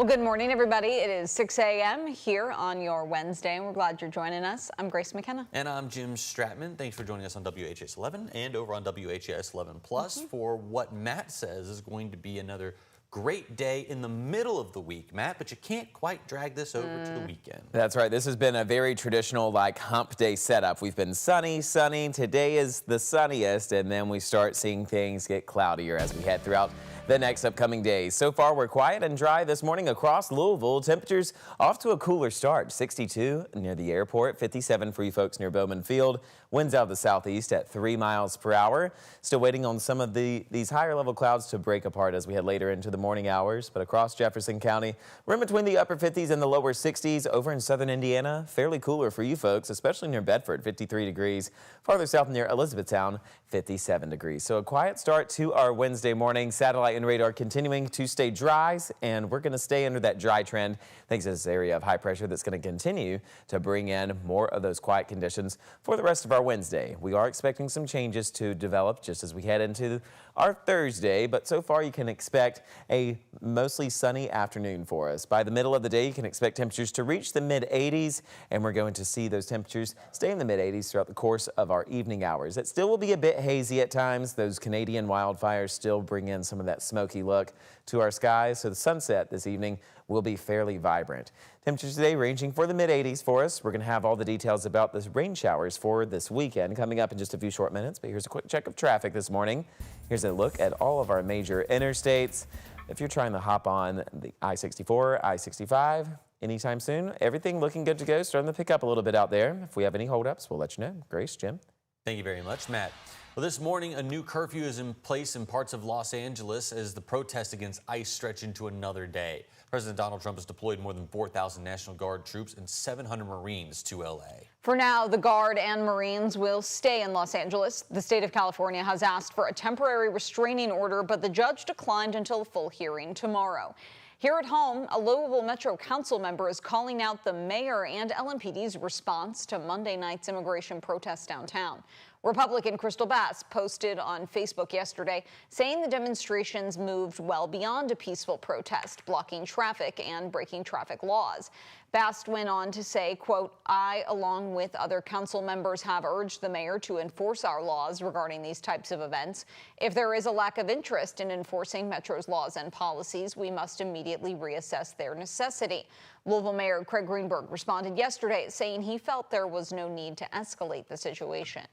Well, good morning, everybody. It is 6 a.m. here on your Wednesday, and we're glad you're joining us. I'm Grace McKenna. And I'm Jim Stratman. Thanks for joining us on WHAS 11 and over on WHAS 11 Plus for what Matt says is going to be another great day in the middle of the week, Matt, but you can't quite drag this over to the weekend. That's right. This has been a very traditional hump day setup. We've been sunny. Today is the sunniest, and then we start seeing things get cloudier as we head throughout the next upcoming days. So far, we're quiet and dry this morning across Louisville. Temperatures off to a cooler start. 62 near the airport, 57 for you folks near Bowman Field. Winds out of the southeast at 3 miles per hour. Still waiting on some of these higher level clouds to break apart as we head later into the morning hours. But across Jefferson County, we're in between the upper 50s and the lower 60s. Over in southern Indiana, fairly cooler for you folks, especially near Bedford, 53 degrees. Farther south near Elizabethtown, 57 degrees. So a quiet start to our Wednesday morning. Satellite and radar continuing to stay dry, and we're going to stay under that dry trend thanks to this area of high pressure that's going to continue to bring in more of those quiet conditions for the rest of our Wednesday. We are expecting some changes to develop just as we head into our Thursday, but so far you can expect a mostly sunny afternoon for us. By the middle of the day, you can expect temperatures to reach the mid-80s, and we're going to see those temperatures stay in the mid-80s throughout the course of our evening hours. It still will be a bit hazy at times. Those Canadian wildfires still bring in some of that smoky look to our skies, so the sunset this evening will be fairly vibrant. Temperatures today ranging for the mid-80s for us. We're going to have all the details about the rain showers for this weekend coming up in just a few short minutes, but here's a quick check of traffic this morning. Here's a look at all of our major interstates. If you're trying to hop on the I-64, I-65 anytime soon, everything looking good to go. Starting to pick up a little bit out there. If we have any holdups, we'll let you know. Grace, Jim. Thank you very much, Matt. Well, this morning, a new curfew is in place in parts of Los Angeles as the protests against ICE stretch into another day. President Donald Trump has deployed more than 4,000 National Guard troops and 700 Marines to L.A. For now, the Guard and Marines will stay in Los Angeles. The state of California has asked for a temporary restraining order, but the judge declined until a full hearing tomorrow. Here at home, a Louisville Metro Council member is calling out the mayor and LMPD's response to Monday night's immigration protests downtown. Republican Crystal Bass posted on Facebook yesterday saying the demonstrations moved well beyond a peaceful protest, blocking traffic and breaking traffic laws. Bass went on to say, quote, "I, along with other council members, have urged the mayor to enforce our laws regarding these types of events. If there is a lack of interest in enforcing Metro's laws and policies, we must immediately reassess their necessity." Louisville Mayor Craig Greenberg responded yesterday saying he felt there was no need to escalate the situation.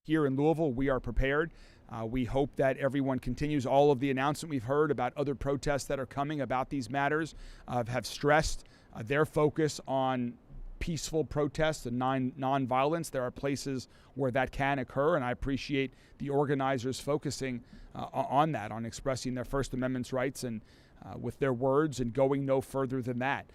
Here in Louisville, we are prepared. We hope that everyone continues all of the announcement we've heard about other protests that are coming about these matters, have stressed their focus on peaceful protests and non-violence. There are places where that can occur, and I appreciate the organizers focusing on that, on expressing their First Amendment rights and with their words and going no further than that.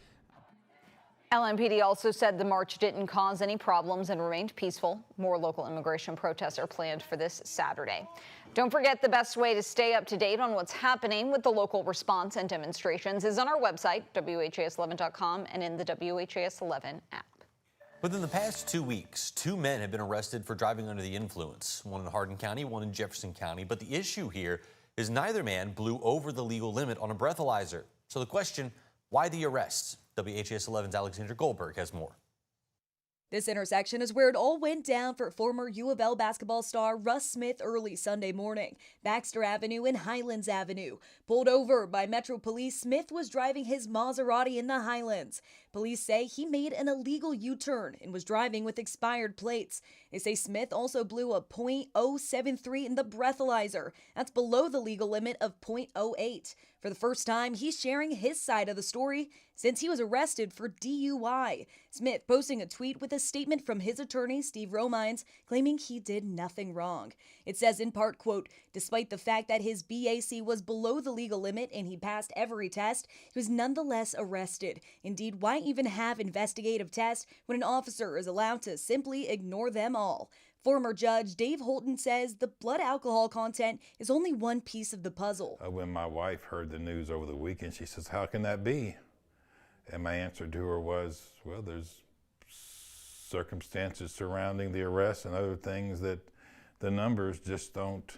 LMPD also said the march didn't cause any problems and remained peaceful. More local immigration protests are planned for this Saturday. Don't forget, the best way to stay up to date on what's happening with the local response and demonstrations is on our website, WHAS11.com, and in the WHAS 11 app. Within the past 2 weeks, 2 men have been arrested for driving under the influence, one in Hardin County, one in Jefferson County. But the issue here is neither man blew over the legal limit on a breathalyzer. So the question, why the arrests? WHAS 11's Alexandra Goldberg has more. This intersection is where it all went down for former U of L basketball star Russ Smith early Sunday morning. Baxter Avenue and Highlands Avenue. Pulled over by Metro Police, Smith was driving his Maserati in the Highlands. Police say he made an illegal U-turn and was driving with expired plates. They say Smith also blew a .073 in the breathalyzer. That's below the legal limit of .08. For the first time, he's sharing his side of the story since he was arrested for DUI. Smith posting a tweet with a statement from his attorney, Steve Romines, claiming he did nothing wrong. It says in part, quote, "Despite the fact that his BAC was below the legal limit and he passed every test, he was nonetheless arrested. Indeed, why even have investigative tests when an officer is allowed to simply ignore them all?" Former Judge Dave Holton says the blood alcohol content is only one piece of the puzzle. When my wife heard the news over the weekend, she says, "How can that be?" And my answer to her was, well, there's circumstances surrounding the arrest and other things that the numbers just don't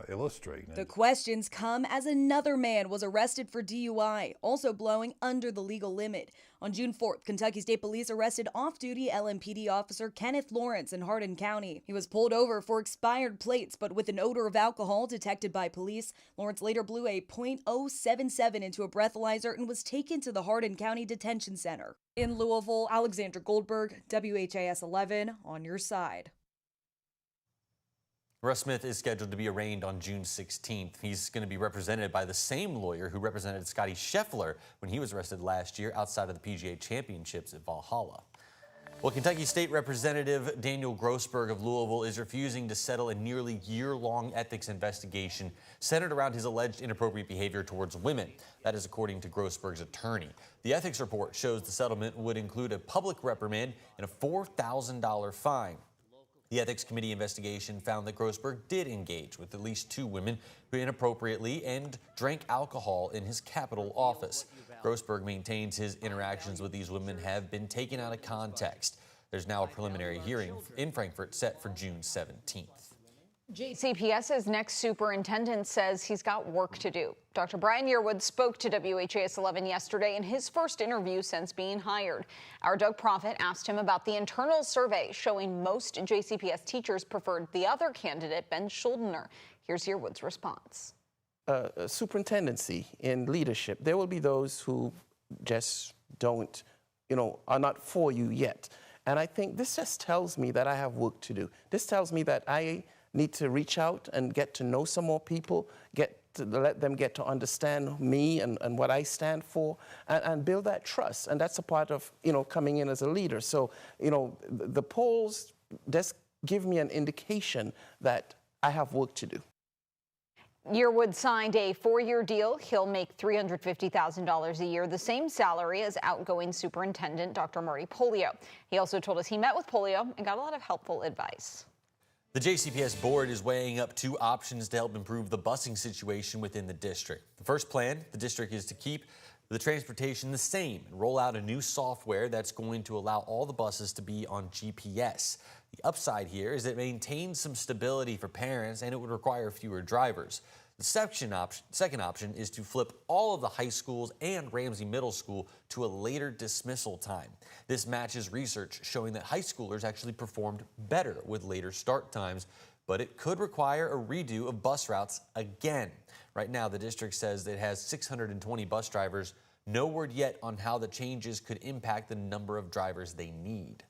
illustrating. The questions come as another man was arrested for DUI, also blowing under the legal limit. On June 4th, Kentucky State Police arrested off-duty LMPD officer Kenneth Lawrence in Hardin County. He was pulled over for expired plates, but with an odor of alcohol detected by police. Lawrence later blew a .077 into a breathalyzer and was taken to the Hardin County Detention Center. In Louisville, Alexandra Goldberg, WHAS11, on your side. Russ Smith is scheduled to be arraigned on June 16th. He's going to be represented by the same lawyer who represented Scotty Scheffler when he was arrested last year outside of the PGA Championships at Valhalla. Well, Kentucky State Representative Daniel Grossberg of Louisville is refusing to settle a nearly year-long ethics investigation centered around his alleged inappropriate behavior towards women. That is according to Grossberg's attorney. The ethics report shows the settlement would include a public reprimand and a $4,000 fine. The Ethics Committee investigation found that Grossberg did engage with at least 2 women who inappropriately and drank alcohol in his Capitol office. Grossberg maintains his interactions with these women have been taken out of context. There's now a preliminary hearing in Frankfort set for June 17th. JCPS's next superintendent says he's got work to do. Dr. Brian Yearwood spoke to WHAS11 yesterday in his first interview since being hired. Our Doug Proffitt asked him about the internal survey showing most JCPS teachers preferred the other candidate, Ben Schuldiner. Here's Yearwood's response. Superintendency in leadership, there will be those who just don't, are not for you yet. And I think this just tells me that I have work to do. This tells me that I need to reach out and get to know some more people, let them get to understand me and what I stand for, and build that trust. And that's a part of, coming in as a leader. So, the polls just give me an indication that I have work to do. Yearwood signed a 4-year deal. He'll make $350,000 a year, the same salary as outgoing superintendent Dr. Marty Polio. He also told us he met with Polio and got a lot of helpful advice. The JCPS board is weighing up 2 options to help improve the busing situation within the district. The first plan, the district is to keep the transportation the same and roll out a new software that's going to allow all the buses to be on GPS. The upside here is it maintains some stability for parents and it would require fewer drivers. The second option is to flip all of the high schools and Ramsey Middle School to a later dismissal time. This matches research showing that high schoolers actually performed better with later start times, but it could require a redo of bus routes again. Right now, the district says it has 620 bus drivers. No word yet on how the changes could impact the number of drivers they need.